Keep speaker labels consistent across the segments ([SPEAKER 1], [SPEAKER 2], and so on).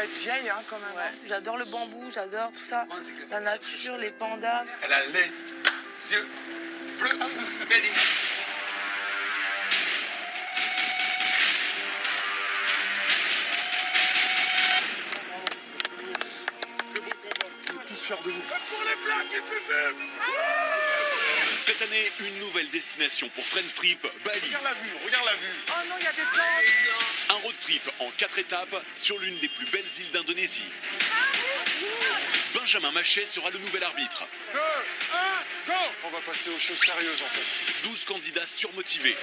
[SPEAKER 1] être vieille, hein, quand même.
[SPEAKER 2] Ouais. J'adore le bambou, j'adore tout ça. La nature, les pandas.
[SPEAKER 3] Elle a les yeux bleus, Méline.
[SPEAKER 4] De vous.
[SPEAKER 3] Pour les blagues et pupus.
[SPEAKER 5] Cette année, une nouvelle destination pour Friends Trip, Bali.
[SPEAKER 4] Regarde la vue, regarde la vue.
[SPEAKER 1] Oh non, il y a des plantes.
[SPEAKER 5] Un road trip en 4 étapes sur l'une des plus belles îles d'Indonésie. Benjamin Machet sera le nouvel arbitre.
[SPEAKER 4] 2, 1, go. On va passer aux choses sérieuses en fait.
[SPEAKER 5] 12 candidats surmotivés,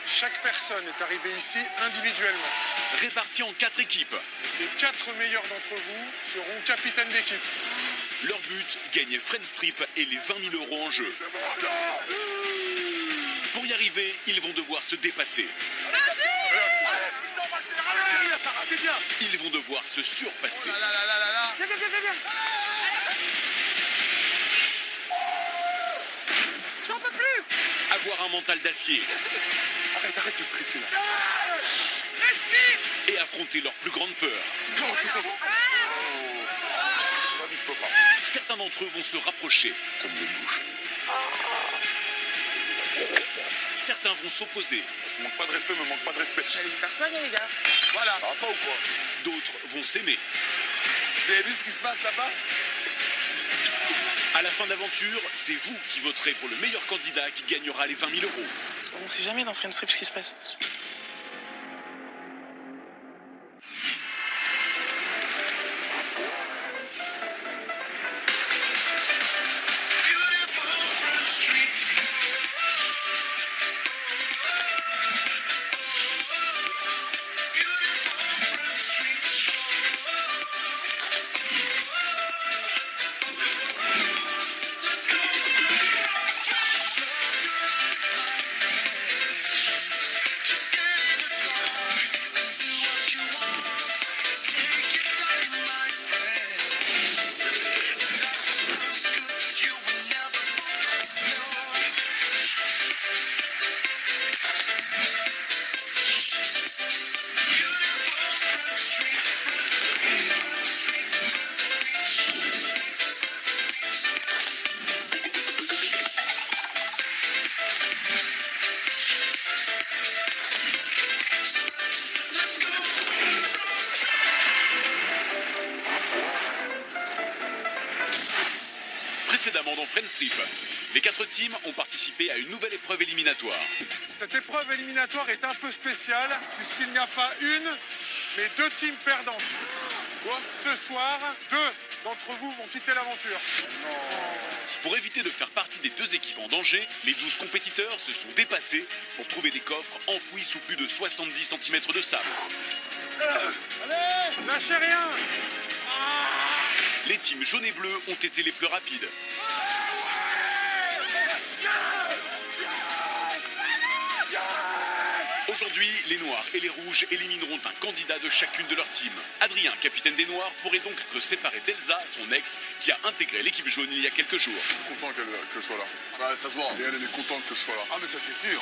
[SPEAKER 4] Chaque personne est arrivée ici individuellement.
[SPEAKER 5] répartis en 4 équipes.
[SPEAKER 4] Les 4 meilleurs d'entre vous seront capitaines d'équipe.
[SPEAKER 5] Leur but, gagner Friends Trip et les 20 000 € en jeu. Pour y arriver, ils vont devoir se dépasser. Ils vont devoir se surpasser.
[SPEAKER 1] Viens, viens, viens, viens. J'en peux plus.
[SPEAKER 5] Avoir un mental d'acier
[SPEAKER 4] Arrête de stresser là.
[SPEAKER 5] et affronter leur plus grande peur.
[SPEAKER 4] Je peux pas.
[SPEAKER 5] Certains d'entre eux vont se rapprocher.
[SPEAKER 4] Comme de bouche.
[SPEAKER 5] Certains vont s'opposer.
[SPEAKER 4] Je manque pas de respect, me manque pas de respect.
[SPEAKER 1] Allez vous faire soigner, les gars.
[SPEAKER 4] Voilà. Ça va pas ou quoi?
[SPEAKER 5] D'autres vont s'aimer.
[SPEAKER 3] Vous avez vu ce qui se passe là-bas?
[SPEAKER 5] À la fin de l'aventure, c'est vous qui voterez pour le meilleur candidat qui gagnera les 20 000 €.
[SPEAKER 2] On sait jamais dans Friends Trip ce qui se passe.
[SPEAKER 5] Précédemment dans Friends Trip, les 4 teams ont participé à une nouvelle épreuve éliminatoire.
[SPEAKER 4] Cette épreuve éliminatoire est un peu spéciale puisqu'il n'y a pas une, mais 2 teams perdantes. Quoi? Ce soir, 2 d'entre vous vont quitter l'aventure.
[SPEAKER 5] Pour éviter de faire partie des 2 équipes en danger, les 12 compétiteurs se sont dépassés pour trouver des coffres enfouis sous plus de 70 cm de sable.
[SPEAKER 4] Allez, lâchez rien.
[SPEAKER 5] Les teams jaune et bleu ont été les plus rapides. Aujourd'hui, les noirs et les rouges élimineront un candidat de chacune de leur team. Adrien, capitaine des noirs, pourrait donc être séparé d'Elsa, son ex, qui a intégré l'équipe jaune il y a quelques jours.
[SPEAKER 4] Je suis content qu'elle soit là.
[SPEAKER 3] Bah, ça se voit.
[SPEAKER 4] Et elle est contente que je sois là.
[SPEAKER 3] Ah, mais ça c'est sûr.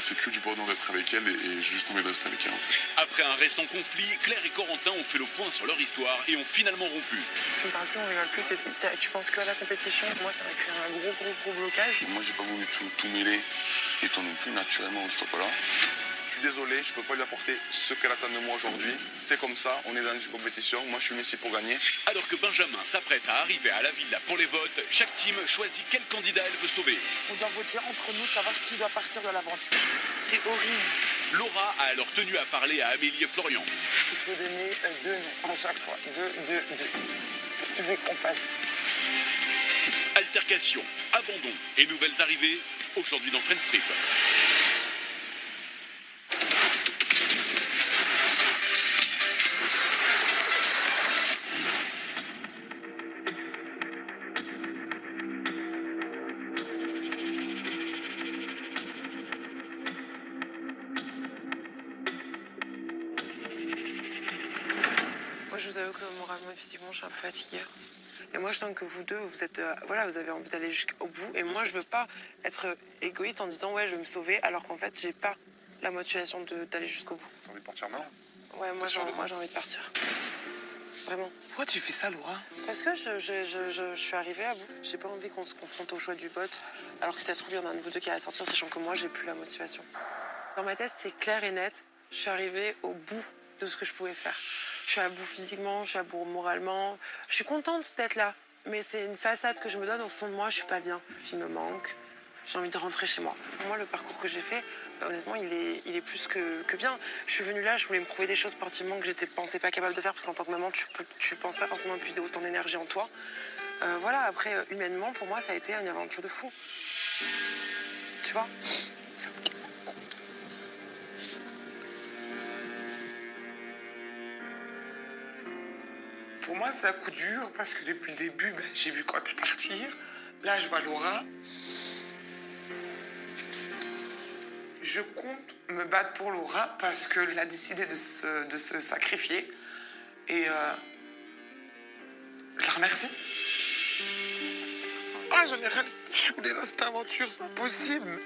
[SPEAKER 4] C'est que du bonheur d'être avec elle et j'ai juste envie de rester avec elle.
[SPEAKER 5] Après un récent conflit, Claire et Corentin ont fait le point sur leur histoire et ont finalement rompu.
[SPEAKER 2] Tu me parles plus, on rigole plus. Tu penses que à la compétition, moi, ça va créer un gros blocage.
[SPEAKER 4] Moi, j'ai pas voulu tout mêler. Et toi non plus, naturellement, on stoppe là.
[SPEAKER 6] Je suis désolé, je peux pas lui apporter ce qu'elle attend de moi aujourd'hui. C'est comme ça, on est dans une compétition. Moi, je suis venu ici pour gagner.
[SPEAKER 5] Alors que Benjamin s'apprête à arriver à la villa pour les votes, chaque team choisit quel candidat elle veut sauver.
[SPEAKER 1] On doit voter entre nous, savoir qui doit partir de l'aventure.
[SPEAKER 2] C'est horrible.
[SPEAKER 5] Laura a alors tenu à parler à Amélie et Florian.
[SPEAKER 1] Il faut donner 2 noms à chaque fois. 2. Si tu veux qu'on passe.
[SPEAKER 5] Altercation, abandon et nouvelles arrivées, aujourd'hui dans Friends Trip.
[SPEAKER 2] Moi, je vous avoue que moralement et physiquement, je suis un peu fatiguée. Et moi, je sens que vous deux, vous êtes, vous avez envie d'aller jusqu'au bout. Et moi, je veux pas être égoïste en disant, ouais, je vais me sauver, alors qu'en fait, j'ai pas la motivation d'aller jusqu'au bout.
[SPEAKER 4] T'as envie de partir maintenant?
[SPEAKER 2] Ouais, moi, j'ai envie de partir. Vraiment.
[SPEAKER 1] Pourquoi tu fais ça, Laura?
[SPEAKER 2] Parce que je suis arrivée à bout. J'ai pas envie qu'on se confronte au choix du vote, alors que si ça se trouve, il y en a un de vous deux qui va sortir, sachant que moi, j'ai plus la motivation. Dans ma tête, c'est clair et net. Je suis arrivée au bout de ce que je pouvais faire. Je suis à bout physiquement, je suis à bout moralement. Je suis contente d'être là, mais c'est une façade que je me donne. Au fond de moi, je suis pas bien. Il me manque. J'ai envie de rentrer chez moi. Pour moi, le parcours que j'ai fait, honnêtement, il est plus que bien. Je suis venue là, je voulais me prouver des choses sportivement que je ne pensais pas capable de faire, parce qu'en tant que maman, tu penses pas forcément épuiser autant d'énergie en toi. Voilà, après, humainement, pour moi, ça a été une aventure de fou. Tu vois ?
[SPEAKER 1] Pour moi, c'est un coup dur parce que depuis le début, j'ai vu Quentin partir. Là, je vois Laura. Je compte me battre pour Laura parce qu'elle a décidé de se sacrifier. Et je la remercie. Ah, j'en ai rien choulé dans cette aventure, c'est impossible.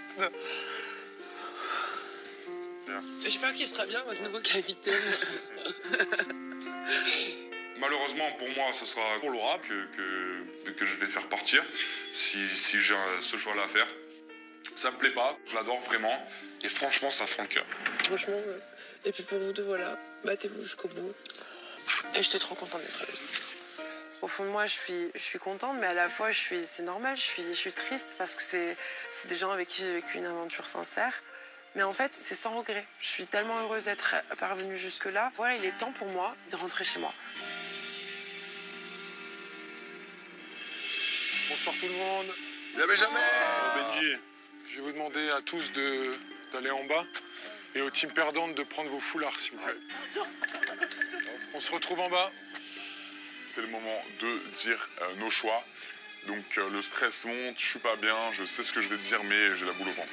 [SPEAKER 2] J'espère qu'il sera bien, votre nouveau capitaine.
[SPEAKER 6] Malheureusement, pour moi, ce sera pour Laura que je vais faire partir si j'ai ce choix-là à faire. Ça me plaît pas, je l'adore vraiment. Et franchement, ça fend le cœur.
[SPEAKER 2] Franchement, et puis pour vous deux, voilà, battez-vous jusqu'au bout. Et j'étais trop contente d'être avec vous. Au fond de moi, je suis contente, mais à la fois, c'est normal, je suis triste parce que c'est des gens avec qui j'ai vécu une aventure sincère. Mais en fait, c'est sans regret. Je suis tellement heureuse d'être parvenue jusque-là. Voilà, il est temps pour moi de rentrer chez moi.
[SPEAKER 4] Bonsoir tout le monde.
[SPEAKER 6] Jamais, jamais.
[SPEAKER 4] Benji, je vais vous demander à tous d'aller en bas et aux teams perdantes de prendre vos foulards, s'il vous plaît. On se retrouve en bas.
[SPEAKER 6] C'est le moment de dire nos choix. Donc le stress monte, je suis pas bien, je sais ce que je vais dire, mais j'ai la boule au ventre.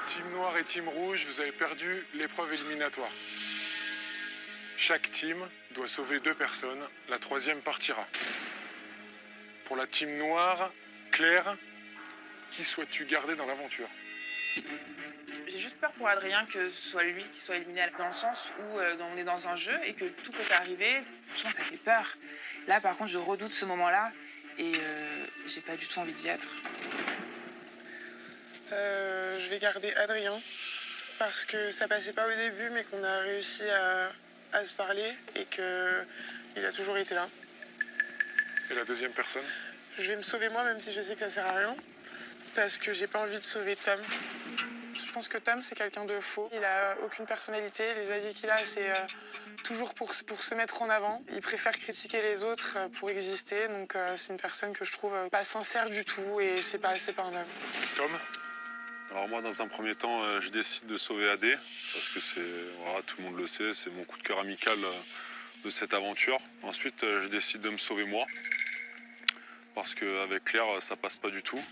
[SPEAKER 4] Team noir et team rouge, vous avez perdu l'épreuve éliminatoire. Chaque team doit sauver 2 personnes, la 3e partira. Pour la team noire, Claire, qui souhaites-tu garder dans l'aventure?
[SPEAKER 7] J'ai juste peur pour Adrien que ce soit lui qui soit éliminé, dans le sens où on est dans un jeu et que tout peut arriver. Franchement, ça fait peur. Là, par contre, je redoute ce moment-là et j'ai pas du tout envie d'y être.
[SPEAKER 2] Je vais garder Adrien parce que ça passait pas au début, mais qu'on a réussi à se parler et qu'il a toujours été là.
[SPEAKER 4] Et la 2e personne?
[SPEAKER 2] Je vais me sauver moi, même si je sais que ça sert à rien, parce que j'ai pas envie de sauver Tom. Je pense que Tom, c'est quelqu'un de faux. Il a aucune personnalité. Les avis qu'il a, c'est toujours pour se mettre en avant. Il préfère critiquer les autres pour exister. Donc c'est une personne que je trouve pas sincère du tout et c'est pas assez pardonnable.
[SPEAKER 4] Tom?
[SPEAKER 8] Alors moi, dans un premier temps, je décide de sauver AD, parce que voilà, tout le monde le sait, c'est mon coup de cœur amical de cette aventure. Ensuite, je décide de me sauver moi, parce qu'avec Claire, ça passe pas du tout.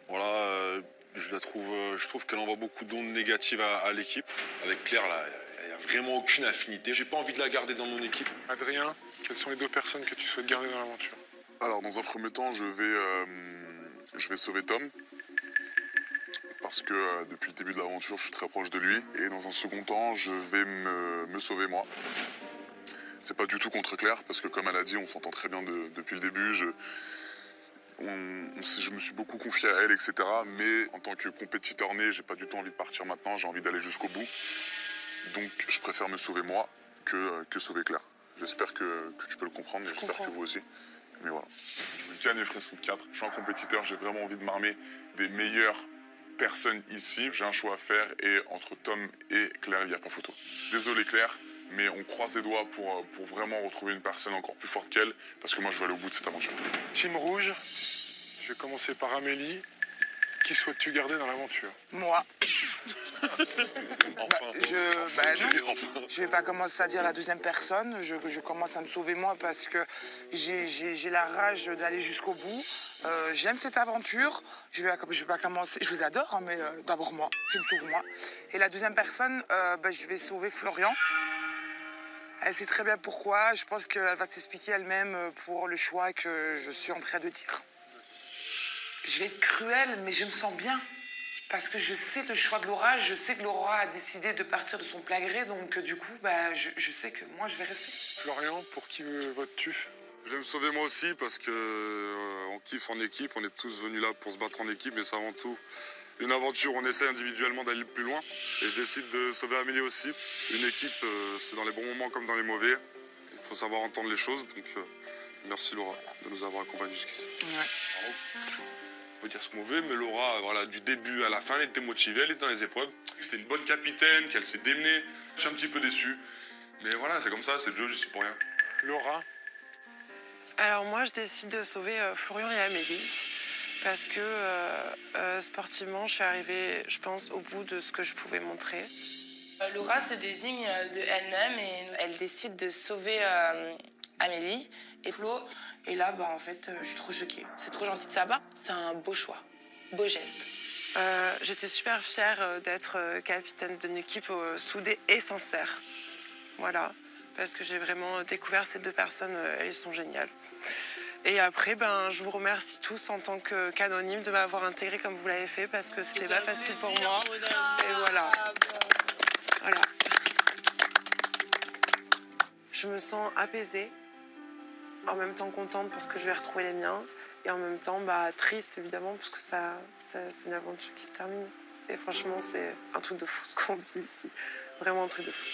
[SPEAKER 8] Voilà, je trouve qu'elle envoie beaucoup d'ondes négatives à l'équipe.
[SPEAKER 9] Avec Claire, là, il n'y a vraiment aucune affinité. J'ai pas envie de la garder dans mon équipe.
[SPEAKER 4] Adrien, quelles sont les 2 personnes que tu souhaites garder dans l'aventure?
[SPEAKER 6] Alors, dans un premier temps, je vais sauver Tom. Parce que depuis le début de l'aventure, je suis très proche de lui. Et dans un second temps, je vais me sauver moi. C'est pas du tout contre Claire, parce que comme elle a dit, on s'entend très bien depuis le début. Je me suis beaucoup confié à elle, etc. Mais en tant que compétiteur né, j'ai pas du tout envie de partir maintenant. J'ai envie d'aller jusqu'au bout. Donc, je préfère me sauver moi que sauver Claire. J'espère que tu peux le comprendre, et j'espère que vous aussi. Mais voilà. Je me gagne les Fresques 4. Je suis un compétiteur. J'ai vraiment envie de m'armer des meilleures personnes ici. J'ai un choix à faire et entre Tom et Claire, il n'y a pas photo. Désolé Claire, mais on croise les doigts pour vraiment retrouver une personne encore plus forte qu'elle, parce que moi je veux aller au bout de cette aventure.
[SPEAKER 4] Team rouge, je vais commencer par Amélie. Qui souhaites-tu garder dans l'aventure?
[SPEAKER 1] Moi.
[SPEAKER 8] Enfin,
[SPEAKER 1] Non. Je vais pas commencer à dire la 2e personne. Je commence à me sauver moi parce que j'ai la rage d'aller jusqu'au bout. J'aime cette aventure. Je vais pas commencer. Je vous adore, hein, mais d'abord moi. Je me sauve moi. Et la 2e personne, je vais sauver Florian. Elle sait très bien pourquoi. Je pense qu'elle va s'expliquer elle-même pour le choix que je suis en train de dire. Je vais être cruelle, mais je me sens bien. Parce que je sais le choix de Laura, je sais que Laura a décidé de partir de son plein gré, donc du coup, je sais que moi, je vais rester.
[SPEAKER 4] Florian, pour qui votes-tu?
[SPEAKER 6] Je vais me sauver moi aussi parce que on kiffe en équipe, on est tous venus là pour se battre en équipe, mais c'est avant tout une aventure, on essaie individuellement d'aller plus loin. Et je décide de sauver Amélie aussi. Une équipe, c'est dans les bons moments comme dans les mauvais. Il faut savoir entendre les choses, donc merci Laura de nous avoir accompagnés jusqu'ici.
[SPEAKER 1] Ouais.
[SPEAKER 9] On peut dire ce qu'on veut, mais Laura, voilà, du début à la fin, elle était motivée, elle était dans les épreuves. C'était une bonne capitaine, qu'elle s'est démenée. Je suis un petit peu déçu. Mais voilà, c'est comme ça, c'est le jeu, je suis pour rien.
[SPEAKER 4] Laura?
[SPEAKER 2] Alors moi, je décide de sauver Florian et Amélie parce que sportivement, je suis arrivée, je pense, au bout de ce que je pouvais montrer.
[SPEAKER 7] Laura se désigne de elle-même et elle décide de sauver Amélie et Flo. Et là, en fait, je suis trop choquée. C'est trop gentil de sa part. C'est un beau choix, beau geste.
[SPEAKER 2] J'étais super fière d'être capitaine d'une équipe soudée et sincère. Voilà, parce que j'ai vraiment découvert ces 2 personnes, elles sont géniales. Et après, je vous remercie tous en tant qu'anonyme de m'avoir intégrée comme vous l'avez fait parce que c'était pas facile pour moi. Et voilà. Voilà. Je me sens apaisée, en même temps contente parce que je vais retrouver les miens et en même temps triste évidemment parce que c'est une aventure qui se termine. Et franchement, c'est un truc de fou ce qu'on vit ici. Vraiment un truc de fou.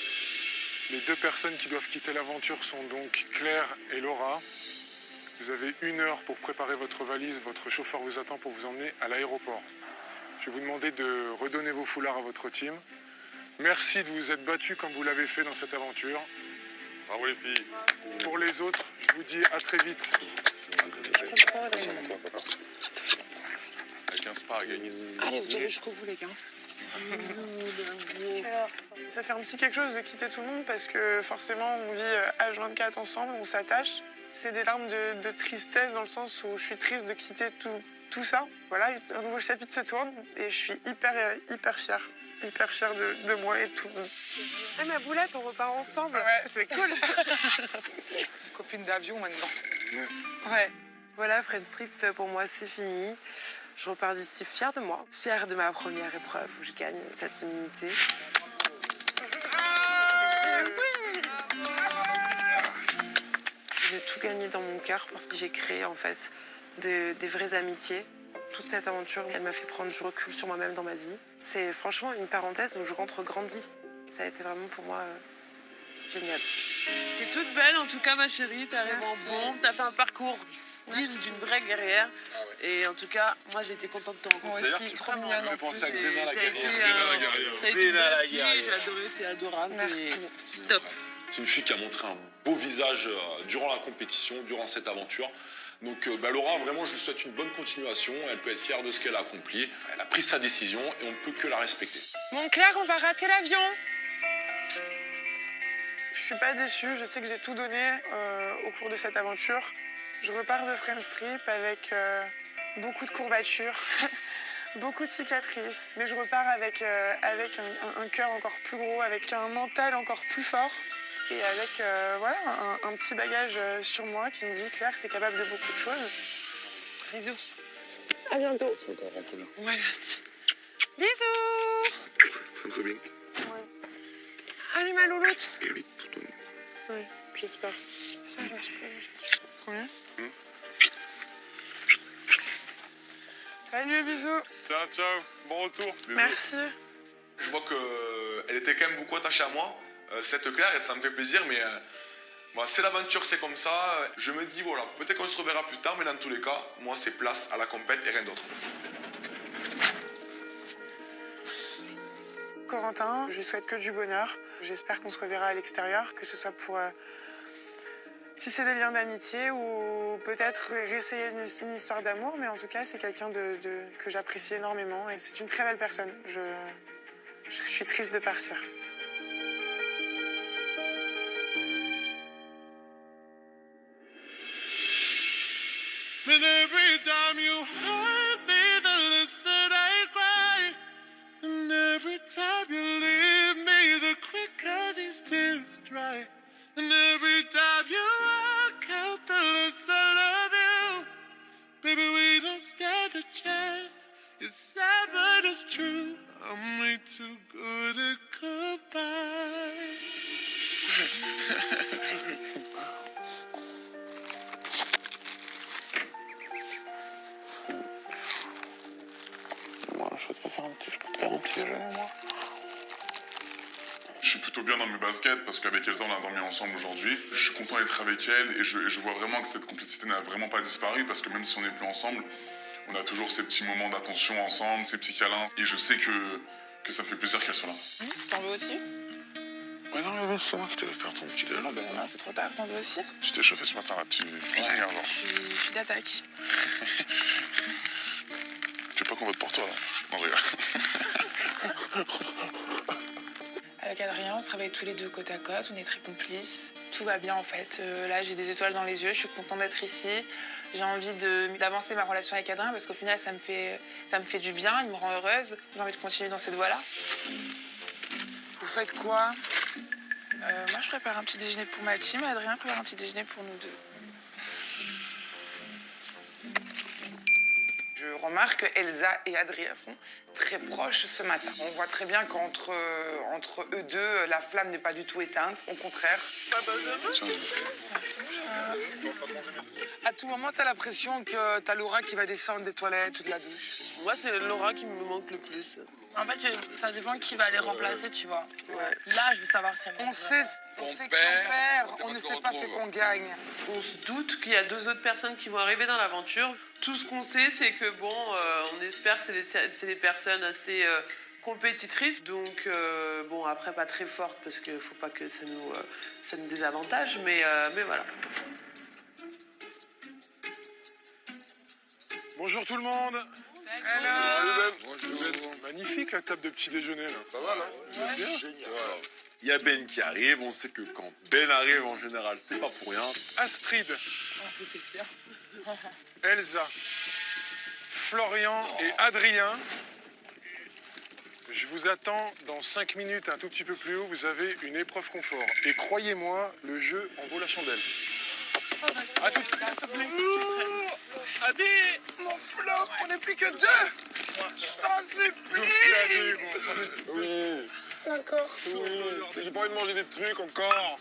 [SPEAKER 4] Les 2 personnes qui doivent quitter l'aventure sont donc Claire et Laura. Vous avez 1 heure pour préparer votre valise. Votre chauffeur vous attend pour vous emmener à l'aéroport. Je vais vous demander de redonner vos foulards à votre team. Merci de vous être battus comme vous l'avez fait dans cette aventure.
[SPEAKER 6] Bravo les filles.
[SPEAKER 4] Pour les autres, je vous dis à très vite.
[SPEAKER 9] Avec un spa à gagner.
[SPEAKER 2] Allez, vous allez jusqu'au bout les gars.
[SPEAKER 10] Ça fait un petit quelque chose de quitter tout le monde parce que forcément on vit H24 ensemble, on s'attache. C'est des larmes de tristesse dans le sens où je suis triste de quitter tout ça. Voilà, un nouveau chapitre se tourne et je suis hyper fière. Hyper fière de moi et de tout le monde.
[SPEAKER 2] Ah, ma boulette, on repart ensemble.
[SPEAKER 10] Ouais, c'est cool.
[SPEAKER 1] Copine d'avion maintenant.
[SPEAKER 10] Ouais.
[SPEAKER 2] Voilà, Friends Trip, pour moi, c'est fini. Je repars d'ici fière de moi, fière de ma première épreuve où je gagne cette immunité. J'ai tout gagné dans mon cœur parce que j'ai créé en fait des vraies amitiés. Toute cette aventure, elle m'a fait prendre du recul sur moi-même dans ma vie. C'est franchement une parenthèse où je rentre grandie. Ça a été vraiment pour moi génial.
[SPEAKER 11] T'es toute belle en tout cas ma chérie, t'arrives en bon, t'as fait un parcours digne d'une vraie guerrière. Et en tout cas, moi j'ai été contente de te rencontrer.
[SPEAKER 7] Moi aussi, trop mignonne.
[SPEAKER 9] Ça me fait penser à Xena la guerrière.
[SPEAKER 11] Xena la guerrière. J'ai adoré, t'es adorable.
[SPEAKER 10] Merci.
[SPEAKER 11] Top.
[SPEAKER 9] C'est une fille qui a montré un beau visage durant la compétition, durant cette aventure. Donc Laura, vraiment, je lui souhaite une bonne continuation. Elle peut être fière de ce qu'elle a accompli. Elle a pris sa décision et on ne peut que la respecter.
[SPEAKER 10] Mon Claire, on va rater l'avion. Je suis pas déçue, je sais que j'ai tout donné au cours de cette aventure. Je repars de Friends Trip avec beaucoup de courbatures, beaucoup de cicatrices. Mais je repars avec un cœur encore plus gros, avec un mental encore plus fort. Et avec un petit bagage sur moi qui me dit Claire, c'est capable de beaucoup de choses. Bisous. À bientôt.
[SPEAKER 2] Ouais, merci.
[SPEAKER 10] Bisous.
[SPEAKER 6] Très bien.
[SPEAKER 10] Ouais. Allez, ma louloute. Oui, j'espère. Ça, je me suis trop bien. Salut, bisous.
[SPEAKER 9] Ciao, ciao. Bon retour.
[SPEAKER 10] Merci.
[SPEAKER 9] Je vois qu'elle était quand même beaucoup attachée à moi, cette Claire, et ça me fait plaisir, mais c'est l'aventure, c'est comme ça. Je me dis, voilà, peut-être qu'on se reverra plus tard, mais dans tous les cas, moi, c'est place à la compète et rien d'autre.
[SPEAKER 10] Corentin, je lui souhaite que du bonheur. J'espère qu'on se reverra à l'extérieur, que ce soit pour tisser des liens d'amitié ou peut-être réessayer une histoire d'amour, mais en tout cas, c'est quelqu'un que j'apprécie énormément et c'est une très belle personne. Je suis triste de partir.
[SPEAKER 12] And every time you hurt me, the less that I cry. And every time you leave me, the quicker these tears dry. And every time you walk out, the less I love you. Baby, we don't stand a chance. It's sad, but it's it's true, I'm way too good at goodbye.
[SPEAKER 6] Moi, je peux te faire un petit déjeuner, moi. Je suis plutôt bien dans mes baskets parce qu'avec Elsa, on a dormi ensemble aujourd'hui. Je suis content d'être avec elle et je vois vraiment que cette complicité n'a vraiment pas disparu parce que même si on n'est plus ensemble, on a toujours ces petits moments d'attention ensemble, ces petits câlins. Et je sais que ça me fait plaisir qu'elle soit là.
[SPEAKER 7] T'en veux aussi?
[SPEAKER 6] Ouais, non, mais c'est moi qui t'ai faire ton petit déjeuner.
[SPEAKER 7] Non, ben non, c'est trop tard, t'en veux aussi?
[SPEAKER 6] Tu t'es chauffé ce matin, là, tu regardes.
[SPEAKER 7] Je suis d'attaque.
[SPEAKER 6] Tu veux pas qu'on vote pour toi, là? Non, je rigole.
[SPEAKER 7] Avec Adrien, on se travaille tous les deux côte à côte, on est très complices. Tout va bien en fait. Là, j'ai des étoiles dans les yeux, je suis contente d'être ici. J'ai envie d'avancer ma relation avec Adrien parce qu'au final, ça me fait du bien, il me rend heureuse. J'ai envie de continuer dans cette voie-là.
[SPEAKER 1] Vous faites quoi?
[SPEAKER 7] Moi, je prépare un petit déjeuner pour ma team et Adrien prépare un petit déjeuner pour nous deux.
[SPEAKER 1] Je remarque que Elsa et Adrien sont très proches ce matin. On voit très bien qu'entre eux deux, la flamme n'est pas du tout éteinte, au contraire.
[SPEAKER 7] Merci,
[SPEAKER 1] À tout moment, t'as l'impression que t'as Laura qui va descendre des toilettes ou de la douche.
[SPEAKER 11] Moi, c'est Laura qui me manque le plus.
[SPEAKER 13] En fait, ça dépend qui va les remplacer, tu vois.
[SPEAKER 1] Ouais.
[SPEAKER 13] Là, je veux savoir si elle
[SPEAKER 1] On sait qui on perd, on ne sait pas ce qu'on gagne.
[SPEAKER 11] On se doute qu'il y a 2 autres personnes qui vont arriver dans l'aventure. Tout ce qu'on sait, c'est que bon, on espère que c'est des personnes assez compétitrices. Donc, bon, après, pas très fortes parce qu'il ne faut pas que ça nous désavantage, mais voilà.
[SPEAKER 4] Bonjour tout le monde.
[SPEAKER 1] Hello.
[SPEAKER 8] Bonjour.
[SPEAKER 4] Magnifique la table de petit déjeuner là.
[SPEAKER 8] Pas mal, hein? Vous êtes bien? Génial. Il y a Ben qui arrive, on sait que quand Ben arrive en général, c'est pas pour rien.
[SPEAKER 4] Astrid,
[SPEAKER 13] C'était clair.
[SPEAKER 4] Elsa, Florian et Adrien. Je vous attends dans 5 minutes un tout petit peu plus haut, vous avez une épreuve confort. Et croyez-moi, le jeu en vaut la chandelle. À tout de suite.
[SPEAKER 1] Adé, mon Flo, on n'est plus que 2. Je t'en supplie.
[SPEAKER 8] Oui.
[SPEAKER 1] D'accord.
[SPEAKER 8] J'ai pas envie de manger des trucs encore.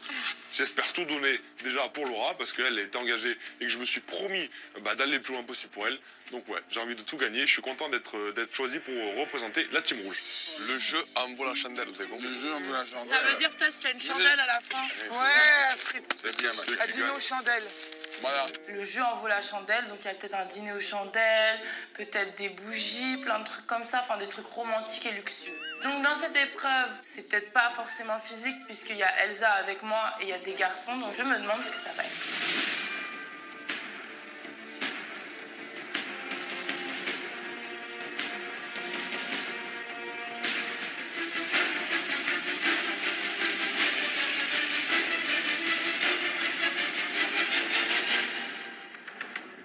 [SPEAKER 8] J'espère tout donner déjà pour Laura parce qu'elle est engagée et que je me suis promis d'aller le plus loin possible pour elle. Donc ouais, j'ai envie de tout gagner. Je suis content d'être choisi pour représenter la team rouge.
[SPEAKER 9] Le jeu en vaut la chandelle, vous avez compris?
[SPEAKER 8] Le jeu en vaut la chandelle.
[SPEAKER 13] Ça veut dire peut-être qu'il y a une chandelle à la fin.
[SPEAKER 1] Ouais, Astrid.
[SPEAKER 8] C'est bien,
[SPEAKER 1] La dîner aux chandelles.
[SPEAKER 8] Voilà.
[SPEAKER 13] Le jeu en vaut la chandelle, donc il y a peut-être un dîner aux chandelles, peut-être des bougies, plein de trucs comme ça, enfin des trucs romantiques et luxueux. Donc dans cette épreuve, c'est peut-être pas forcément physique puisqu'il y a Elsa avec moi et il y a des garçons, donc je me demande ce que ça va être.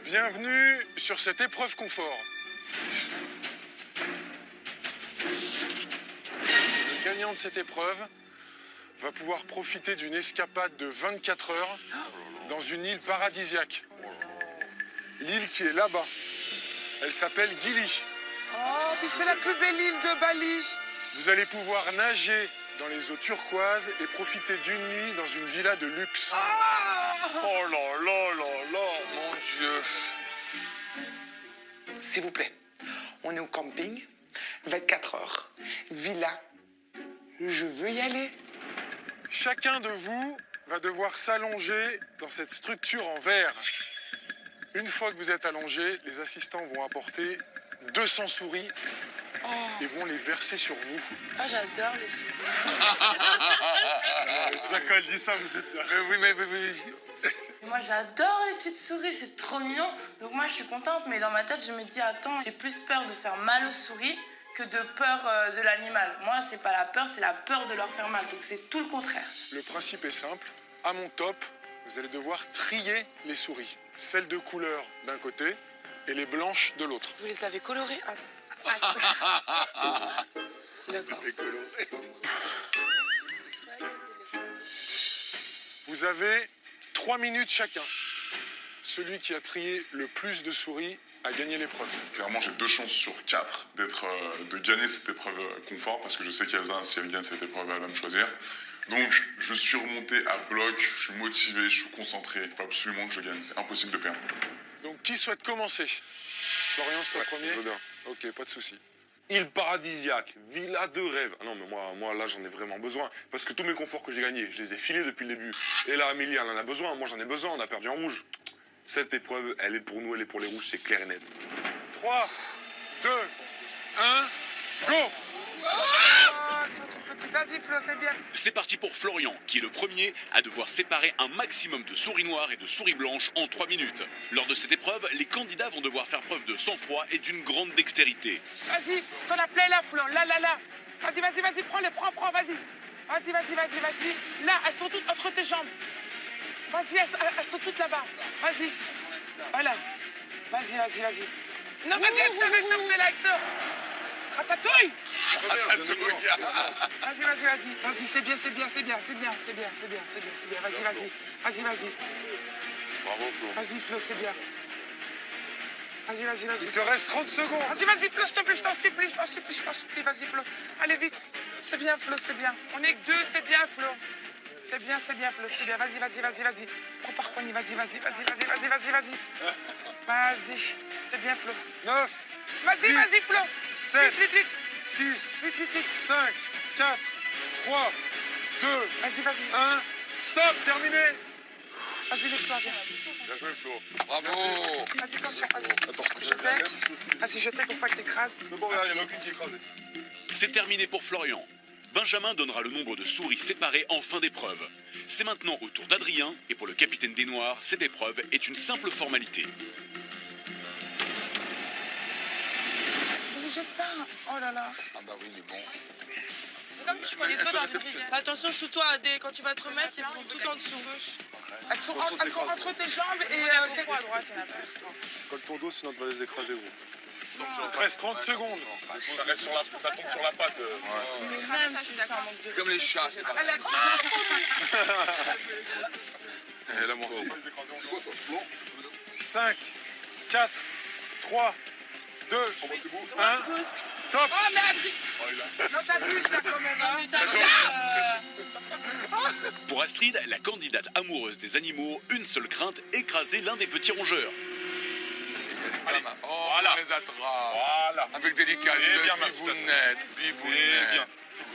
[SPEAKER 4] Bienvenue sur cette épreuve confort. Le gagnant de cette épreuve va pouvoir profiter d'une escapade de 24 heures dans une île paradisiaque. L'île qui est là-bas. Elle s'appelle Gili.
[SPEAKER 1] Oh, puis c'est la plus belle île de Bali.
[SPEAKER 4] Vous allez pouvoir nager dans les eaux turquoises et profiter d'une nuit dans une villa de luxe.
[SPEAKER 8] Oh là là là là, mon Dieu.
[SPEAKER 1] S'il vous plaît, on est au camping, 24 heures, villa. Je veux y aller.
[SPEAKER 4] Chacun de vous va devoir s'allonger dans cette structure en verre. Une fois que vous êtes allongé, les assistants vont apporter 200 souris et vont les verser sur vous.
[SPEAKER 13] Ah, j'adore les souris.
[SPEAKER 8] Quand elle dit ça, vous êtes là.
[SPEAKER 13] Oui. Moi, j'adore les petites souris, c'est trop mignon. Donc moi, je suis contente, mais dans ma tête, je me dis, attends, j'ai plus peur de faire mal aux souris que de peur de l'animal. Moi, c'est pas la peur, c'est la peur de leur faire mal. Donc c'est tout le contraire.
[SPEAKER 4] Le principe est simple. À mon top, vous allez devoir trier les souris. Celles de couleur d'un côté et les blanches de l'autre.
[SPEAKER 2] Vous les avez colorés? Ah non. D'accord.
[SPEAKER 4] Vous avez 3 minutes chacun. Celui qui a trié le plus de souris à gagner l'épreuve.
[SPEAKER 6] Clairement, j'ai 2 chances sur 4 de gagner cette épreuve confort, parce que je sais qu'Elsa, si elle gagne cette épreuve, elle va me choisir. Donc, je suis remonté à bloc, je suis motivé, je suis concentré. Il faut absolument que je gagne, c'est impossible de perdre.
[SPEAKER 4] Donc, qui souhaite commencer? Florian, c'est toi premier?
[SPEAKER 8] je veux bien.
[SPEAKER 4] Ok, pas de souci.
[SPEAKER 14] Île paradisiaque, villa de rêve. Ah non, mais moi là, j'en ai vraiment besoin. Parce que tous mes conforts que j'ai gagnés, je les ai filés depuis le début. Et là, Amélie, elle en a besoin. Moi, j'en ai besoin. On a perdu en rouge. Cette épreuve, elle est pour nous, elle est pour les rouges, c'est clair et net.
[SPEAKER 4] 3, 2, 1, go!
[SPEAKER 1] Vas-y, Flo, c'est bien.
[SPEAKER 5] C'est parti pour Florian, qui est le premier à devoir séparer un maximum de souris noires et de souris blanches en 3 minutes. Lors de cette épreuve, les candidats vont devoir faire preuve de sang-froid et d'une grande dextérité.
[SPEAKER 1] Vas-y, ton appelé là, Flo. Là. Vas-y, prends-les, prends, vas-y. Vas-y. Là, elles sont toutes entre tes jambes. Vas-y, elles sont toutes là-bas. Vas-y. Voilà. Vas-y. Non, vas-y, elle sort, c'est là, elle sort. Ratatouille. Vas-y, c'est bien. Vas-y.
[SPEAKER 14] Bravo, Flo.
[SPEAKER 1] Vas-y, Flo, c'est bien. Vas-y.
[SPEAKER 4] Il te reste 30 secondes.
[SPEAKER 1] Vas-y, Flo, s'il te plaît, je t'en supplie. Vas-y, Flo. Allez, vite. C'est bien, Flo, c'est bien. On est que 2, c'est bien, Flo. C'est bien, Flo, c'est bien. Vas-y. Prends par poignée, vas-y. Vas-y, c'est bien, Flo.
[SPEAKER 4] 9,
[SPEAKER 1] Vas-y, Flo.
[SPEAKER 4] 7,
[SPEAKER 1] Vite.
[SPEAKER 4] 6,
[SPEAKER 1] Vite.
[SPEAKER 4] 5, 4, 3, 2,
[SPEAKER 1] Vas-y.
[SPEAKER 4] 1, stop, terminé.
[SPEAKER 1] Vas-y, lève-toi, viens.
[SPEAKER 14] Bien joué, Flo.
[SPEAKER 3] Bravo.
[SPEAKER 1] Vas-y, attention, je t'aide pour pas que t'écrases.
[SPEAKER 14] C'est bon, regarde, il n'y en a aucune qui est écrasée.
[SPEAKER 5] C'est terminé pour Florian. Benjamin donnera le nombre de souris séparées en fin d'épreuve. C'est maintenant au tour d'Adrien, et pour le capitaine des Noirs, cette épreuve est une simple formalité.
[SPEAKER 1] Ne jette pas. Oh là là.
[SPEAKER 3] Ah bah oui, mais bon.
[SPEAKER 13] Comme si je prenais trop dans une rivière. Attention, sous toi, Adé, quand tu vas te remettre, ils sont tout en dessous.
[SPEAKER 1] Elles sont entre tes jambes et tes
[SPEAKER 7] à droite, il y en a pas.
[SPEAKER 8] Colle ton dos, sinon tu vas les écraser, gros.
[SPEAKER 4] Il te reste 30 secondes.
[SPEAKER 14] Ça tombe sur la patte.
[SPEAKER 13] Même si c'est un manque de...
[SPEAKER 3] C'est comme les chats, c'est pas
[SPEAKER 1] Alex.
[SPEAKER 6] Elle a menti.
[SPEAKER 4] 5, 4, 3, 2, 1, top.
[SPEAKER 1] Oh, mais Adrien. Non, t'abuses là quand même.
[SPEAKER 13] Non, mais t'as
[SPEAKER 5] Pour Astrid, la candidate amoureuse des animaux, une seule crainte, écraser l'un des petits rongeurs.
[SPEAKER 3] Allez, oh,
[SPEAKER 14] voilà.
[SPEAKER 3] on les attrape.
[SPEAKER 14] Voilà.
[SPEAKER 3] Avec délicatesse,
[SPEAKER 14] C'est bien, ma petite
[SPEAKER 3] bibounette.
[SPEAKER 14] C'est bien.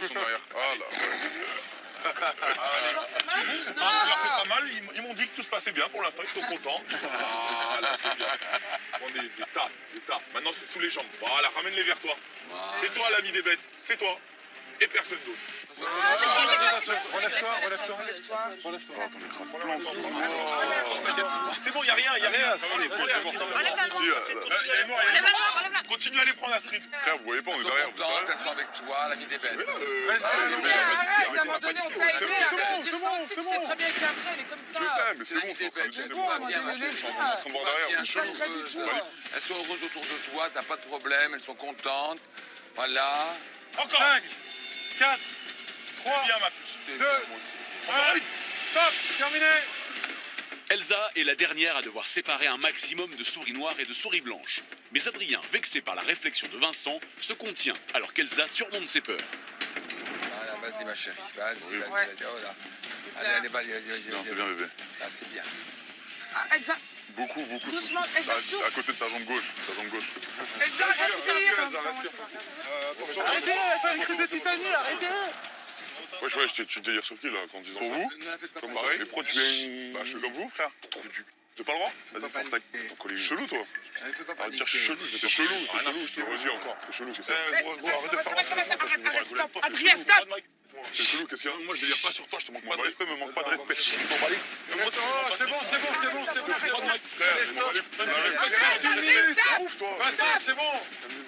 [SPEAKER 14] Ils sont derrière. Voilà. Non, tu leur fais pas mal. Ils m'ont dit que tout se passait bien pour l'instant. Ils sont contents. Voilà, c'est bien. Prends des tas. Maintenant, c'est sous les jambes. Voilà, ramène-les vers toi. C'est toi l'ami des bêtes. C'est toi. Et personne d'autre.
[SPEAKER 4] Relève-toi.
[SPEAKER 6] Attends, l'écrase plein en dessous.
[SPEAKER 14] C'est bon, il n'y a rien. Allez, prends-les, Astrid. Continue à les prendre, Astrid.
[SPEAKER 6] Frère, vous voyez pas, on est derrière. Vous savez.
[SPEAKER 3] Elles sont avec toi, l'ami des bêtes.
[SPEAKER 4] Reste
[SPEAKER 1] Arrête, à un moment donné, on t'a aidé.
[SPEAKER 4] C'est bon.
[SPEAKER 1] C'est très bien qu'après, elle est comme ça.
[SPEAKER 6] Je sais, mais c'est bon, je suis en train de dire, c'est bon. On est en train de voir derrière, on est chelou.
[SPEAKER 3] Elles sont heureuses autour de toi, t'as pas de problème, elles sont contentes. Voilà.
[SPEAKER 14] Encore.
[SPEAKER 4] 5, 4, 3,
[SPEAKER 14] Bien, ma puce.
[SPEAKER 4] 2, 1, stop, terminé.
[SPEAKER 5] Elsa est la dernière à devoir séparer un maximum de souris noires et de souris blanches. Mais Adrien, vexé par la réflexion de Vincent, se contient alors qu'Elsa surmonte ses peurs.
[SPEAKER 3] Voilà, vas-y ma chérie, vas-y, voilà. Allez, vas-y.
[SPEAKER 6] Non, c'est bien, bébé.
[SPEAKER 3] Ah, c'est bien.
[SPEAKER 1] Elsa,
[SPEAKER 6] Beaucoup.
[SPEAKER 1] doucement, Elsa souffle.
[SPEAKER 6] À côté de ta jambe gauche.
[SPEAKER 1] Elsa,
[SPEAKER 14] Respire.
[SPEAKER 4] Attention. Arrêtez, elle fait une crise de titanie, arrêtez.
[SPEAKER 6] Ouais, tu délires sur qui là quand disant sur vous? Comme pareil. Mais pourquoi tu es Bah, je suis comme vous, frère. Trop du. T'as pas le droit? Vas-y, fais ton collier. Chelou, toi. Arrête de dire chelou. T'es chelou. Je te redis encore. T'es chelou, qu'est-ce qu'il y a?
[SPEAKER 1] arrête, stop. Adrien, stop.
[SPEAKER 6] T'es chelou, qu'est-ce qu'il y a? Moi, je délire pas sur toi, je te manque pas de respect, me manque pas de respect.
[SPEAKER 4] C'est bon. Vincent, c'est bon.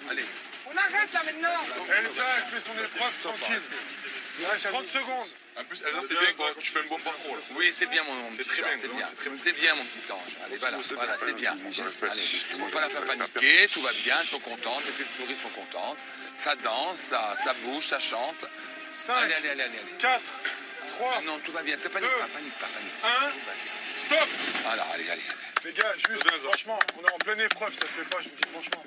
[SPEAKER 3] Allez.
[SPEAKER 1] On arrête là maintenant.
[SPEAKER 4] Elsa, elle fait son épreuve tranquille. Il reste 30 secondes.
[SPEAKER 6] En plus, Elsa, c'est bien quoi. Tu fais un bon parcours là.
[SPEAKER 3] Oui, c'est bien mon
[SPEAKER 6] C'est
[SPEAKER 3] petit
[SPEAKER 6] très
[SPEAKER 3] ange,
[SPEAKER 6] bien,
[SPEAKER 3] c'est bien mon petit ange. Allez, voilà, c'est bien. Allez, faut pas la faire paniquer, tout va bien, elles sont contentes, les petites souris sont contentes. Ça danse, ça bouge, ça chante.
[SPEAKER 4] 5,
[SPEAKER 3] Allez.
[SPEAKER 4] 4, 3,
[SPEAKER 3] Non, tout va bien, panique pas.
[SPEAKER 4] 1, stop.
[SPEAKER 3] Voilà, allez.
[SPEAKER 4] Les gars, juste, franchement, on est en pleine épreuve, ça se fait pas, je vous dis franchement.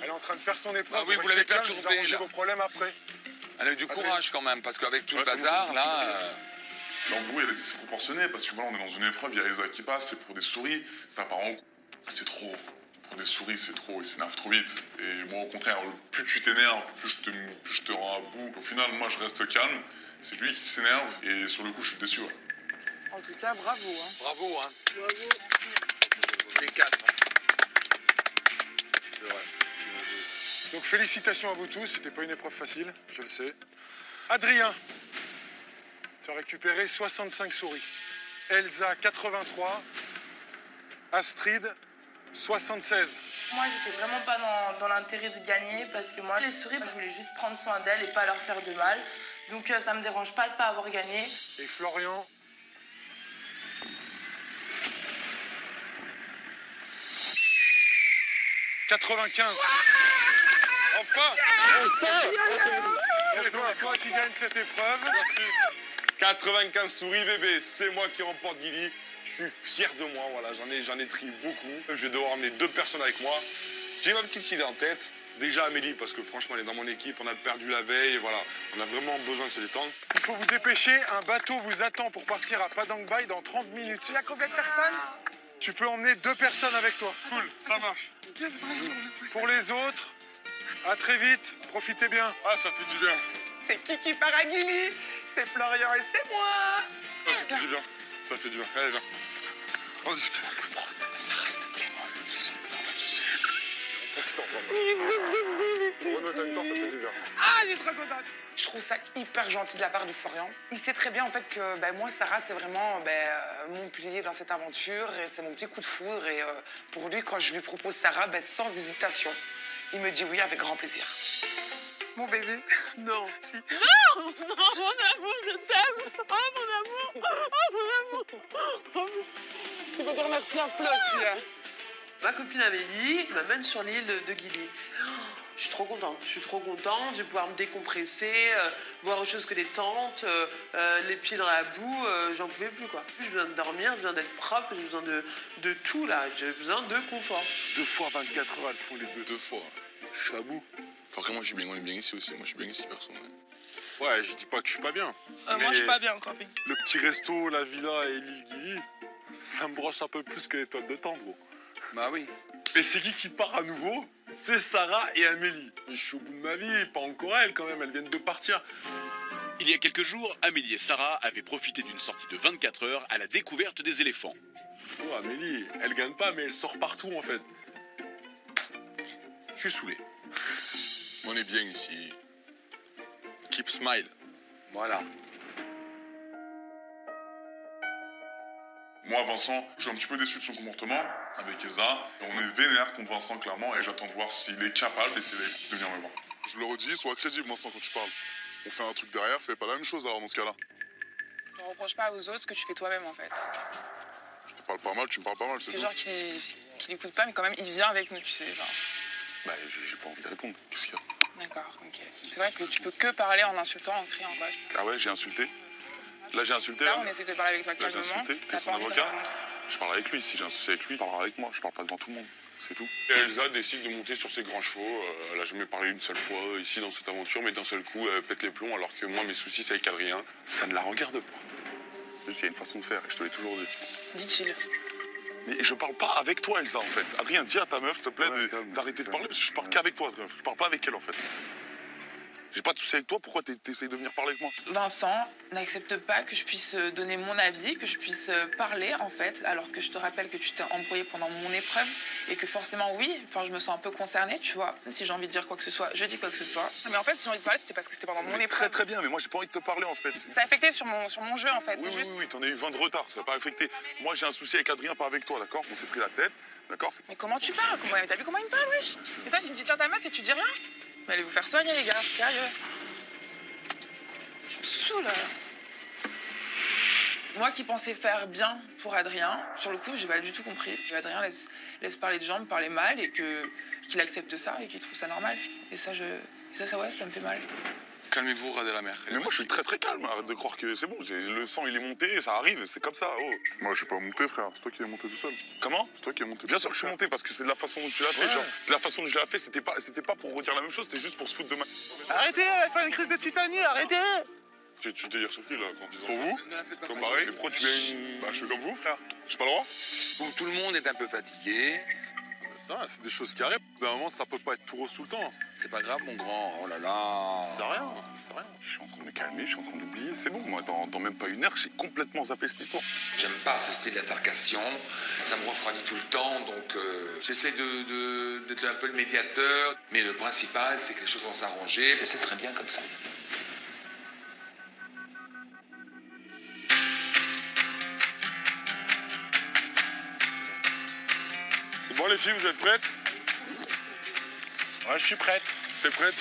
[SPEAKER 4] Elle est en train de faire son épreuve.
[SPEAKER 3] Ah oui, vous l'avez perturbée,
[SPEAKER 4] vous arrangez
[SPEAKER 3] là.
[SPEAKER 4] vos problèmes après.
[SPEAKER 3] Elle a eu du courage quand même, parce qu'avec tout le bazar, là...
[SPEAKER 6] L'embrouille, elle est disproportionnée parce que voilà, on est dans une épreuve, il y a Elsa qui passe, c'est pour des souris, ça part en... C'est trop. Pour des souris, c'est trop, ils s'énervent trop vite. Et moi, au contraire, plus tu t'énerves, plus je te rends à bout. Au final, moi, je reste calme. C'est lui qui s'énerve et sur le coup, je suis déçu. Ouais.
[SPEAKER 1] En tout cas, bravo. Hein.
[SPEAKER 3] Bravo, hein.
[SPEAKER 1] Bravo.
[SPEAKER 3] Les 4.
[SPEAKER 4] C'est vrai. Donc félicitations à vous tous, c'était pas une épreuve facile, je le sais. Adrien, tu as récupéré 65 souris. Elsa, 83. Astrid, 76.
[SPEAKER 13] Moi, j'étais vraiment pas dans l'intérêt de gagner parce que moi, les souris, je voulais juste prendre soin d'elles et pas leur faire de mal. Donc ça me dérange pas de pas avoir gagné.
[SPEAKER 4] Et Florian, 95. Enfin, c'est donc toi qui gagne cette épreuve.
[SPEAKER 14] Merci. 95 souris bébé, c'est moi qui remporte Guili. Je suis fier de moi, voilà, j'en ai trié beaucoup. Je vais devoir emmener 2 personnes avec moi. J'ai ma petite idée en tête. Déjà Amélie, parce que franchement, elle est dans mon équipe, on a perdu la veille, et voilà. On a vraiment besoin de se détendre.
[SPEAKER 4] Il faut vous dépêcher, un bateau vous attend pour partir à Padang Bai dans 30 minutes.
[SPEAKER 1] Tu as combien de personnes?
[SPEAKER 4] Tu peux emmener 2 personnes avec toi.
[SPEAKER 14] Cool, ça marche.
[SPEAKER 4] Pour les autres, à très vite, profitez bien.
[SPEAKER 14] Ah, ça fait du bien.
[SPEAKER 1] C'est Kiki Paragili, c'est Florian et c'est moi.
[SPEAKER 14] Ah, ça fait du bien. Ça fait du bien. Allez, viens. Oh,
[SPEAKER 1] Ça reste plaît. Ah, j'ai trop contente. Je trouve ça hyper gentil de la part de Florian. Il sait très bien en fait que moi, Sarah, c'est vraiment mon pilier dans cette aventure et c'est mon petit coup de foudre. Et pour lui, quand je lui propose Sarah, sans hésitation, il me dit oui avec grand plaisir. Mon bébé.
[SPEAKER 11] Non.
[SPEAKER 1] Si.
[SPEAKER 11] Non, mon amour, je t'aime. Oh, mon amour. Oh, mon amour. Oh,
[SPEAKER 1] Tu peux dire merci à Flo aussi. Hein.
[SPEAKER 11] Ma copine Amélie m'amène sur l'île de Guili. Je suis trop contente. Je vais pouvoir me décompresser, voir autre chose que des tentes, les pieds dans la boue. J'en pouvais plus, quoi. J'ai besoin de dormir, j'ai besoin d'être propre, j'ai besoin de tout, là. J'ai besoin de confort.
[SPEAKER 14] 2 fois 24 heures, elles font les 2 fois. Je suis à bout.
[SPEAKER 6] Enfin, moi, on est bien ici aussi. Moi, je suis bien ici, perso.
[SPEAKER 14] Ouais, je dis pas que je suis pas bien.
[SPEAKER 1] Moi, je suis pas bien en camping.
[SPEAKER 14] Le petit resto, la villa et l'île Guili, ça me broche un peu plus que les tonnes de tente, gros.
[SPEAKER 3] Bah oui.
[SPEAKER 14] Et c'est qui part à nouveau? C'est Sarah et Amélie. Mais je suis au bout de ma vie, pas encore elle quand même, elles viennent de partir.
[SPEAKER 5] Il y a quelques jours, Amélie et Sarah avaient profité d'une sortie de 24 heures à la découverte des éléphants.
[SPEAKER 14] Oh, Amélie, elle gagne pas, mais elle sort partout en fait. Je suis saoulé.
[SPEAKER 6] On est bien ici. Keep smile.
[SPEAKER 3] Voilà.
[SPEAKER 6] Moi, Vincent, je suis un petit peu déçu de son comportement avec Elsa. On est vénère contre Vincent, clairement, et j'attends de voir s'il est capable et s'il est de venir me voir. Je le redis, sois crédible, Vincent, quand tu parles. On fait un truc derrière, fais pas la même chose alors dans ce cas-là.
[SPEAKER 7] Ne reproche pas aux autres ce que tu fais toi-même en fait.
[SPEAKER 6] Je te parle pas mal, tu me parles pas mal, c'est
[SPEAKER 7] C'est
[SPEAKER 6] tout.
[SPEAKER 7] genre qui n'écoute pas, mais quand même il vient avec nous, tu sais. Genre.
[SPEAKER 6] Bah, j'ai pas envie de répondre. Qu'est-ce qu'il y a?
[SPEAKER 7] D'accord, ok. C'est vrai que tu peux que parler en insultant, en criant, quoi.
[SPEAKER 6] Ah ouais, j'ai insulté. Là, j'ai insulté.
[SPEAKER 7] Là, on essaie de parler avec toi
[SPEAKER 6] Là, j'ai
[SPEAKER 7] calmement.
[SPEAKER 6] insulté.
[SPEAKER 7] T'as
[SPEAKER 6] T'es son
[SPEAKER 7] pas envie de
[SPEAKER 6] avocat.
[SPEAKER 7] répondre.
[SPEAKER 6] Je parle avec lui. Si j'ai un souci avec lui, il parlera avec moi. Je parle pas devant tout le monde. C'est tout.
[SPEAKER 14] Et Elsa décide de monter sur ses grands chevaux. Elle a jamais parlé une seule fois ici dans cette aventure, mais d'un seul coup, elle pète les plombs, alors que moi, mes soucis, c'est avec Adrien. Ça ne la regarde pas.
[SPEAKER 6] Il y a une façon de faire, et je te l'ai toujours dit.
[SPEAKER 7] Dit-il.
[SPEAKER 6] Mais je parle pas avec toi, Elsa, en fait. Adrien, dis à ta meuf, s'il te plaît, d'arrêter de parler, parce que je parle qu'avec toi, Adrien. Je parle pas avec elle, en fait. J'ai pas de soucis avec toi, pourquoi t'essayes de venir parler avec moi?
[SPEAKER 7] Vincent n'accepte pas que je puisse donner mon avis, que je puisse parler en fait, alors que je te rappelle que tu t'es embrouillé pendant mon épreuve et que forcément oui, je me sens un peu concernée, tu vois. Si j'ai envie de dire quoi que ce soit, je dis quoi que ce soit. Mais en fait, si j'ai envie de parler, c'était parce que c'était pendant mon épreuve.
[SPEAKER 6] Très très bien, mais moi j'ai pas envie de te parler en fait.
[SPEAKER 7] Ça a affecté sur mon jeu en fait.
[SPEAKER 6] Oui,
[SPEAKER 7] c'est juste...
[SPEAKER 6] oui, t'en as eu 20 de retard, ça n'a pas affecté. Moi j'ai un souci avec Adrien, pas avec toi, d'accord? On s'est pris la tête, d'accord?
[SPEAKER 7] Mais comment tu parles? T'as vu comment il me parle, wesh? Et toi, tu me dis tiens ta meuf et tu dis rien? Mais allez vous faire soigner, les gars, sérieux. Je me saoule. Moi qui pensais faire bien pour Adrien, sur le coup, j'ai pas du tout compris. Adrien laisse parler de gens, me parler mal et qu'il accepte ça et qu'il trouve ça normal. Et ça, ouais, ça me fait mal.
[SPEAKER 9] Calmez-vous, regardez la mer.
[SPEAKER 6] Mais moi, je suis très très calme. Arrête de croire que c'est bon. Le sang, il est monté, ça arrive, c'est comme ça. Oh. Moi, je suis pas monté, frère. C'est toi qui es monté tout seul.
[SPEAKER 14] Comment?
[SPEAKER 6] C'est toi qui es monté.
[SPEAKER 14] Bien sûr que je suis monté parce que c'est de la façon dont tu l'as fait.
[SPEAKER 6] Ouais.
[SPEAKER 14] Genre, de la façon dont je l'ai fait, c'était pas pour redire la même chose, c'était juste pour se foutre de ma.
[SPEAKER 12] Arrêtez, elle fait une crise de Titanie, arrêtez.
[SPEAKER 14] Tu délires sur qui là quand tu
[SPEAKER 6] Sur vous?
[SPEAKER 14] Comme
[SPEAKER 6] pareil.
[SPEAKER 14] Et pourquoi tu viens une.
[SPEAKER 6] Bah, je fais comme vous, frère. J'ai pas le droit.
[SPEAKER 3] Donc tout le monde est un peu fatigué.
[SPEAKER 8] Ça, c'est des choses qui arrivent. D'un moment, ça peut pas être tout rose tout le temps.
[SPEAKER 3] C'est pas grave, mon grand. Oh là là.
[SPEAKER 8] C'est rien, c'est rien.
[SPEAKER 6] Je suis en train de me calmer, je suis en train d'oublier. C'est bon, moi, dans même pas une heure, j'ai complètement zappé cette histoire.
[SPEAKER 3] J'aime pas ce style d'intercation. Ça me refroidit tout le temps. Donc j'essaie d'être un peu le médiateur. Mais le principal, c'est que les choses vont s'arranger. Et c'est très bien comme ça.
[SPEAKER 14] C'est bon les filles, vous êtes prêtes?
[SPEAKER 8] Ouais, je suis prête.
[SPEAKER 14] T'es prête?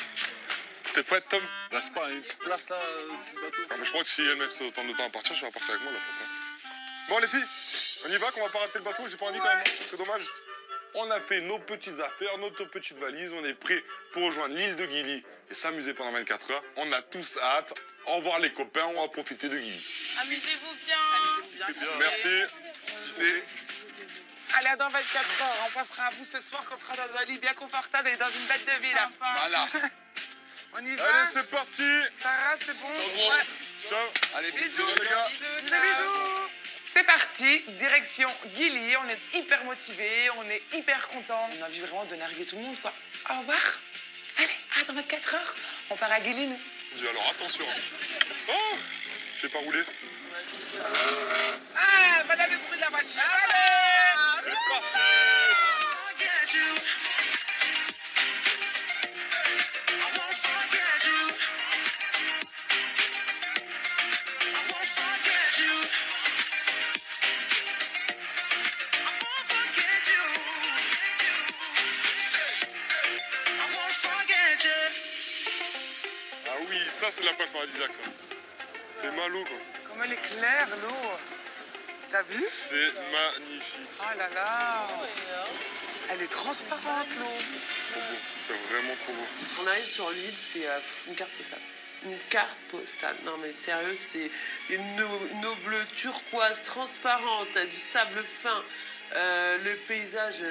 [SPEAKER 14] T'es prête, Tom?
[SPEAKER 8] Reste pas à une petite place là, c'est le bateau.
[SPEAKER 14] Ah, mais je crois que si elle met autant de temps à partir, je vais partir avec moi là après ça. Bon les filles, on y va qu'on va pas rater le bateau, j'ai pas envie quand même, c'est dommage. On a fait nos petites affaires, notre petite valise, on est prêts pour rejoindre l'île de Gili et s'amuser pendant 24 heures. On a tous hâte. Au revoir les copains, on va profiter de Gili.
[SPEAKER 13] Amusez-vous bien.
[SPEAKER 14] Merci.
[SPEAKER 1] Allez, dans 24 heures, on passera à vous ce soir, qu'on sera dans un lit bien confortable et dans une bête de vie, là.
[SPEAKER 3] Voilà.
[SPEAKER 1] On y va?
[SPEAKER 14] Allez, c'est parti.
[SPEAKER 1] Sarah, c'est bon?
[SPEAKER 14] Ciao, gros.
[SPEAKER 1] Ouais.
[SPEAKER 14] Ciao.
[SPEAKER 3] Allez,
[SPEAKER 1] Bisous,
[SPEAKER 14] les gars.
[SPEAKER 1] Bisous, bisous. C'est parti, direction Gili. On est hyper motivés, on est hyper contents. On a envie vraiment de narguer tout le monde, quoi. Au revoir. Allez, dans 24 heures, on part à Gili, nous.
[SPEAKER 14] Dis alors attention. Oh, je sais pas rouler.
[SPEAKER 1] Ah, madame le bruit de la voiture. Allez.
[SPEAKER 14] C'est parti. Ah oui, ça c'est la plage paradisiaque ça. T'es malo quoi.
[SPEAKER 1] Comme elle est claire, l'eau. T'as vu?
[SPEAKER 14] C'est magnifique.
[SPEAKER 1] Oh là là. Elle est transparente, l'eau.
[SPEAKER 14] Trop beau. C'est vraiment trop beau.
[SPEAKER 11] On arrive sur l'île, c'est une carte postale. Une carte postale. Non mais sérieux, c'est une eau bleue turquoise transparente, du sable fin. Le paysage,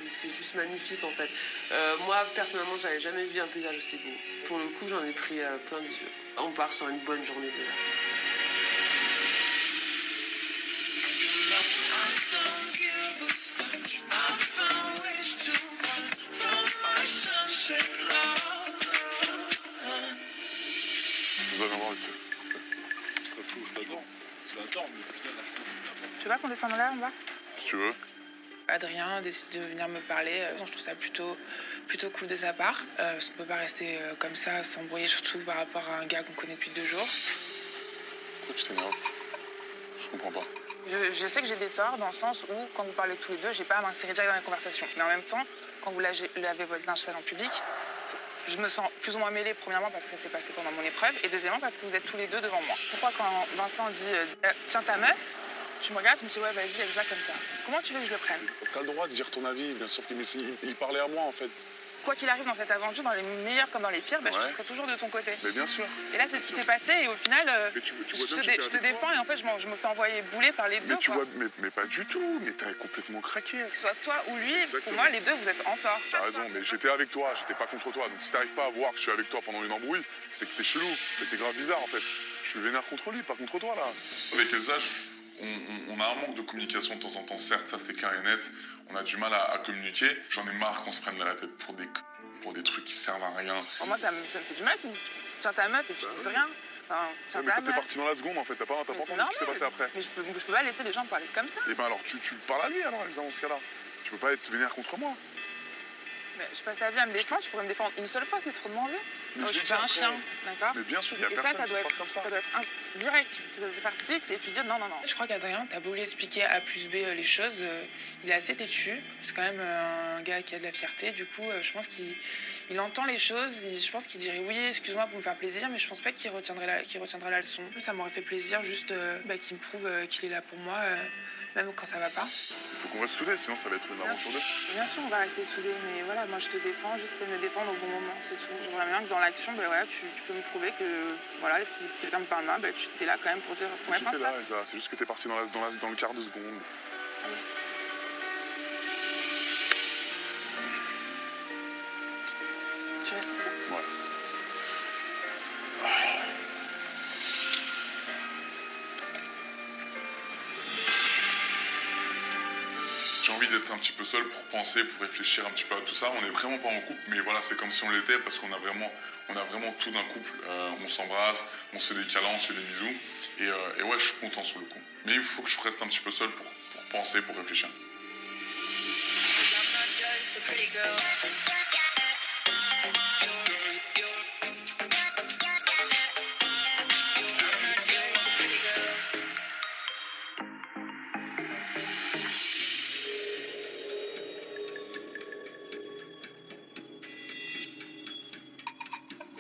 [SPEAKER 11] c'est juste magnifique en fait. Moi personnellement, j'avais jamais vu un paysage aussi beau. Pour le coup, j'en ai pris plein les yeux. On part sur une bonne journée déjà.
[SPEAKER 6] Vous allez voir, tu sais.
[SPEAKER 8] Je l'adore, mais au final, là, je pense que c'est bien.
[SPEAKER 1] Tu veux qu'on descende là, en bas?
[SPEAKER 6] Si tu veux.
[SPEAKER 1] Adrien décide de venir me parler. Je trouve ça plutôt cool de sa part. Parce qu'on peut pas rester comme ça, s'embrouiller, surtout par rapport à un gars qu'on connaît depuis 2 jours.
[SPEAKER 6] Pourquoi tu t'énerves? Je comprends pas.
[SPEAKER 1] Je sais que j'ai des torts dans le sens où, quand vous parlez tous les deux, j'ai pas à m'insérer direct dans la conversation. Mais en même temps, quand vous lavez votre linge sale en public, je me sens plus ou moins mêlée, premièrement parce que ça s'est passé pendant mon épreuve, et deuxièmement parce que vous êtes tous les deux devant moi. Pourquoi quand Vincent dit tiens ta meuf, tu me regardes, tu me dis ouais vas-y, exact comme ça. Comment tu veux que je le prenne?
[SPEAKER 6] T'as le droit de dire ton avis, bien sûr, mais il parlait à moi en fait.
[SPEAKER 1] Quoi qu'il arrive dans cette aventure, dans les meilleurs comme dans les pires, bah,
[SPEAKER 6] Ouais.
[SPEAKER 1] je serai toujours de ton côté.
[SPEAKER 6] Mais bien sûr.
[SPEAKER 1] Et là, c'est ce qui s'est passé, et au final,
[SPEAKER 6] Mais tu
[SPEAKER 1] je
[SPEAKER 6] vois bien
[SPEAKER 1] te,
[SPEAKER 6] que j'étais
[SPEAKER 1] je te
[SPEAKER 6] avec toi.
[SPEAKER 1] défends, et en fait, je me fais envoyer bouler par les deux.
[SPEAKER 6] Mais tu
[SPEAKER 1] quoi.
[SPEAKER 6] vois, mais pas du tout. Mais t'as complètement craqué.
[SPEAKER 1] Soit toi ou lui, pour
[SPEAKER 6] Exactement.
[SPEAKER 1] moi, les deux, vous êtes en tort.
[SPEAKER 6] T'as raison, mais j'étais avec toi, j'étais pas contre toi. Donc si t'arrives pas à voir que je suis avec toi pendant une embrouille, c'est que t'es chelou, c'est que t'es grave bizarre en fait. Je suis vénère contre lui, pas contre toi là.
[SPEAKER 15] Avec Elsa, on a un manque de communication de temps en temps, certes, ça c'est clair et net. On a du mal à communiquer. J'en ai marre qu'on se prenne la tête pour des trucs qui servent à rien.
[SPEAKER 1] Pour moi, ça me fait du mal. Tu tiens ta meuf et tu dis rien. Enfin, tiens
[SPEAKER 6] Ouais, mais
[SPEAKER 1] ta
[SPEAKER 6] t'étais
[SPEAKER 1] meuf.
[SPEAKER 6] parti dans la seconde en fait, t'as pas
[SPEAKER 1] Mais
[SPEAKER 6] entendu
[SPEAKER 1] c'est
[SPEAKER 6] ce qui s'est passé après.
[SPEAKER 1] Mais je peux pas laisser les gens parler comme ça.
[SPEAKER 6] Et ben alors tu parles à lui alors Elsa dans ce cas-là. Tu peux pas être vénère contre moi.
[SPEAKER 1] Mais je passe la vie à me défendre, je pourrais me défendre une seule fois, c'est trop demandé.
[SPEAKER 6] Mais
[SPEAKER 1] Oh,
[SPEAKER 6] je
[SPEAKER 1] je
[SPEAKER 6] l'ai
[SPEAKER 1] suis
[SPEAKER 6] dit
[SPEAKER 1] un
[SPEAKER 6] après.
[SPEAKER 1] chien, d'accord?
[SPEAKER 6] Mais bien sûr, il y a
[SPEAKER 1] Et
[SPEAKER 6] personne
[SPEAKER 1] ça
[SPEAKER 6] qui
[SPEAKER 1] doit
[SPEAKER 6] parle
[SPEAKER 1] être,
[SPEAKER 6] comme ça.
[SPEAKER 1] ça doit être direct. Tu dois faire petit et tu dis non. Je crois qu'Adrien, t'as beau lui expliquer A plus B les choses, il est assez têtu. C'est quand même un gars qui a de la fierté. Du coup, je pense qu'il entend les choses. Je pense qu'il dirait oui, excuse-moi pour me faire plaisir, mais je pense pas qu'il retiendra la leçon. Ça m'aurait fait plaisir juste qu'il me prouve qu'il est là pour moi.
[SPEAKER 7] Même quand ça va pas.
[SPEAKER 6] Il faut qu'on reste soudés, sinon ça va être une aventure 2.
[SPEAKER 7] Bien sûr, on va rester soudés, mais voilà, moi je te défends, juste essaie de me défendre au bon moment, c'est tout. J'aimerais bien que dans l'action, ben voilà, tu peux me prouver que voilà, si quelqu'un me parle mal, ben, tu es là quand même pour dire pour mettre un
[SPEAKER 6] J'étais
[SPEAKER 7] stop.
[SPEAKER 6] là, Elsa, c'est juste que t'es parti dans le quart de seconde.
[SPEAKER 7] Allez. Tu restes ici?
[SPEAKER 6] Ouais. J'ai envie d'être un petit peu seul pour penser, pour réfléchir un petit peu à tout ça. On n'est vraiment pas en couple, mais voilà, c'est comme si on l'était parce qu'on a vraiment tout d'un couple. On s'embrasse, on se fait des câlins, on se fait des bisous. Et ouais, je suis content sur le coup. Mais il faut que je reste un petit peu seul pour penser, pour réfléchir.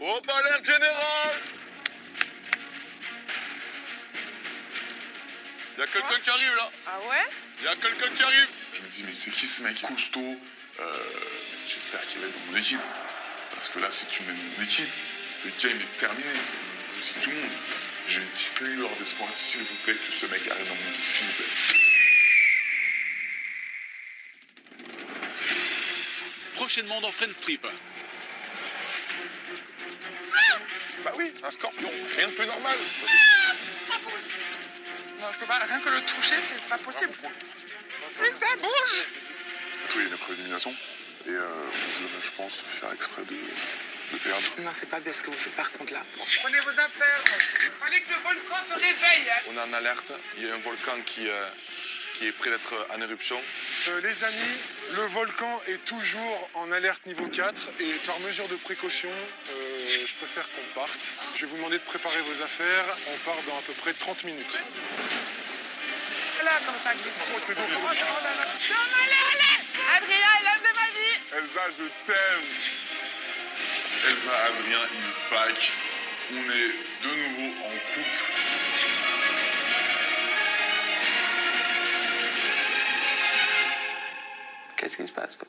[SPEAKER 9] Hop, alerte générale! Y'a quelqu'un qui arrive là!
[SPEAKER 11] Ah ouais?
[SPEAKER 9] Y'a quelqu'un qui arrive!
[SPEAKER 6] Je me dis, mais c'est qui ce mec costaud? J'espère qu'il va être dans mon équipe. Parce que là, si tu mets mon équipe, le game est terminé. C'est une boutique tout le monde. J'ai une petite lueur d'espoir, s'il vous plaît, que ce mec arrive dans mon équipe, s'il vous plaît.
[SPEAKER 5] Prochainement dans Friends Trip.
[SPEAKER 9] Bah oui, un scorpion, rien de plus normal.
[SPEAKER 1] Non, je peux pas, rien que le toucher, c'est pas possible. Mais ça bouge!
[SPEAKER 6] Oui, il y a une épreuve d'élimination. Et je vais, je pense, faire exprès de perdre.
[SPEAKER 1] Non, c'est pas bien ce que vous faites par contre là.
[SPEAKER 7] Prenez vos affaires. Il fallait que le volcan se réveille. Hein.
[SPEAKER 9] On est en alerte, il y a un volcan qui est prêt d'être en éruption.
[SPEAKER 4] Les amis, le volcan est toujours en alerte niveau 4 et par mesure de précaution, je préfère qu'on parte. Je vais vous demander de préparer vos affaires. On part dans à peu près 30 minutes.
[SPEAKER 1] Là, comme ça glisse.
[SPEAKER 6] Oh, c'est beau.
[SPEAKER 1] Oh là là. Allez! Adrien, est l'homme de ma vie!
[SPEAKER 6] Elsa, je t'aime. Elsa, Adrien is back. On est de nouveau en couple.
[SPEAKER 1] Qu'est-ce qui se passe quoi?